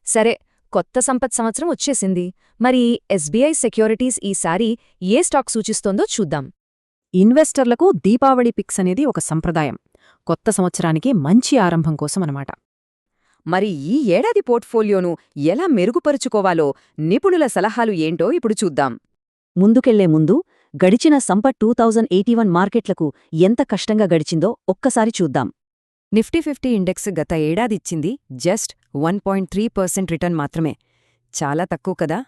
సరే, కొత్త సంపత్ సంవత్సరం వచ్చేసింది. మరి ఎస్బీఐ సెక్యూరిటీస్ ఈసారి ఏ స్టాక్ సూచిస్తోందో చూద్దాం. ఇన్వెస్టర్లకు దీపావళి పిక్స్ అనేది ఒక సంప్రదాయం. కొత్త సంవత్సరానికి మంచి ఆరంభం కోసమనమాట. మరి ఈ ఏడాది పోర్ట్ఫోలియోను ఎలా మెరుగుపరుచుకోవాలో నిపుణుల సలహాలు ఏంటో ఇప్పుడు చూద్దాం. ముందుకెళ్లే ముందు గడిచిన సంపత్ 2081 మార్కెట్లకు ఎంత కష్టంగా గడిచిందో ఒక్కసారి చూద్దాం. నిఫ్టీ 50 ఇండెక్స్ గత ఏడాదిచ్చింది జస్ట్ 1.3% రిటర్న్ మాత్రమే. చాలా తక్కువ కదా?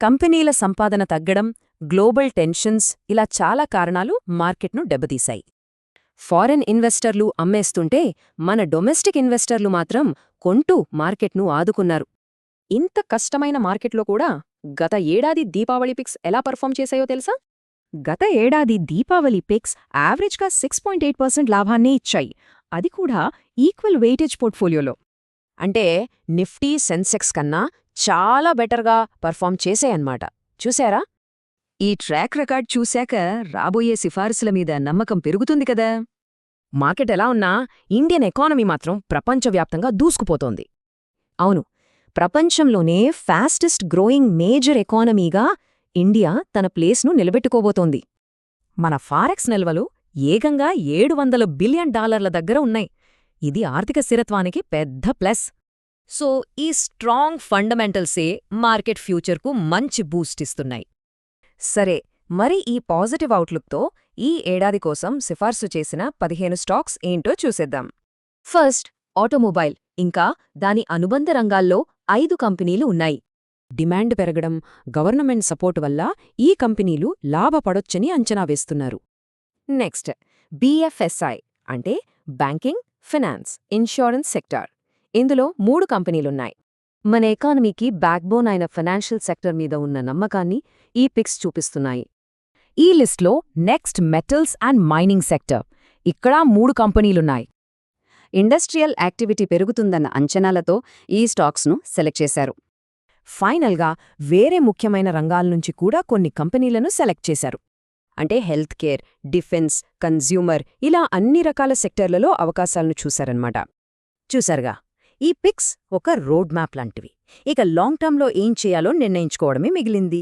కంపెనీల సంపాదన తగ్గడం, గ్లోబల్ టెన్షన్స్ ఇలా చాలా కారణాలు మార్కెట్ను దెబ్బతీశాయి. ఫారెన్ ఇన్వెస్టర్లు అమ్మేస్తుంటే మన డొమెస్టిక్ ఇన్వెస్టర్లు మాత్రం కొంటూ మార్కెట్ను ఆదుకున్నారు. ఇంత కష్టమైన మార్కెట్లో కూడా గత ఏడాది దీపావళి పిక్స్ ఎలా పర్ఫామ్ చేశాయో తెలుసా? గత ఏడాది దీపావళి పిక్స్ యావరేజ్గా 6.8% లాభాన్నే ఇచ్చాయి. అది కూడా ఈక్వల్ వెయిటేజ్ పోర్ట్ఫోలియోలో. అంటే నిఫ్టీ సెన్సెక్స్ కన్నా చాలా బెటర్గా పర్ఫామ్ చేశాయన్నమాట. చూశారా? ఈ ట్రాక్ రికార్డ్ చూశాక రాబోయే సిఫారసుల మీద నమ్మకం పెరుగుతుంది కదా. మార్కెట్ ఎలా ఉన్నా ఇండియన్ ఎకానమీ మాత్రం ప్రపంచవ్యాప్తంగా దూసుకుపోతోంది. అవును, ప్రపంచంలోనే ఫాస్టెస్ట్ గ్రోయింగ్ మేజర్ ఎకానమీగా ఇండియా తన ప్లేస్ను నిలబెట్టుకోబోతోంది. మన ఫారెక్స్ నిల్వలు ఏకంగా $700 బిలియన్ దగ్గర ఉన్నాయి. ఇది ఆర్థిక స్థిరత్వానికి పెద్ద ప్లస్. సో ఈ స్ట్రాంగ్ ఫండమెంటల్సే మార్కెట్ ఫ్యూచర్కు మంచి బూస్ట్ ఇస్తున్నాయి. సరే, మరి ఈ పాజిటివ్ అవుట్లుక్తో ఈ ఏడాది కోసం సిఫార్సు చేసిన 15 స్టాక్స్ ఏంటో చూసేద్దాం. ఫస్ట్, ఆటోమొబైల్ ఇంకా దాని అనుబంధ రంగాల్లో 5 కంపెనీలు ఉన్నాయి. డిమాండ్ పెరగడం, గవర్నమెంట్ సపోర్ట్ వల్ల ఈ కంపెనీలు లాభపడొచ్చని అంచనా వేస్తున్నారు. నెక్స్ట్, BFSI అంటే బ్యాంకింగ్, ఫినాన్స్, ఇన్షూరెన్స్ సెక్టార్. ఇందులో 3 కంపెనీలున్నాయి. మన ఎకానమీకి బ్యాక్బోన్ అయిన ఫైనాన్షియల్ సెక్టర్ మీద ఉన్న నమ్మకాన్ని ఈ పిక్స్ చూపిస్తున్నాయి. ఈ లిస్ట్లో next metals and mining sector. ఇక్కడ 3 కంపెనీలున్నాయి. ఇండస్ట్రియల్ యాక్టివిటీ పెరుగుతుందన్న అంచనాలతో ఈ స్టాక్స్ను సెలెక్ట్ చేశారు. ఫైనల్గా వేరే ముఖ్యమైన రంగాల్నుంచి కూడా కొన్ని కంపెనీలను సెలెక్ట్ చేశారు. అంటే హెల్త్ కేర్, డిఫెన్స్, కన్జ్యూమర్ ఇలా అన్ని రకాల సెక్టర్లలో అవకాశాలను చూశారన్నమాట. చూశారుగా, ఈ పిక్స్ ఒక రోడ్ మ్యాప్ లాంటివి. ఇక లాంగ్ టర్మ్లో ఏం చేయాలో నిర్ణయించుకోవడమే మిగిలింది.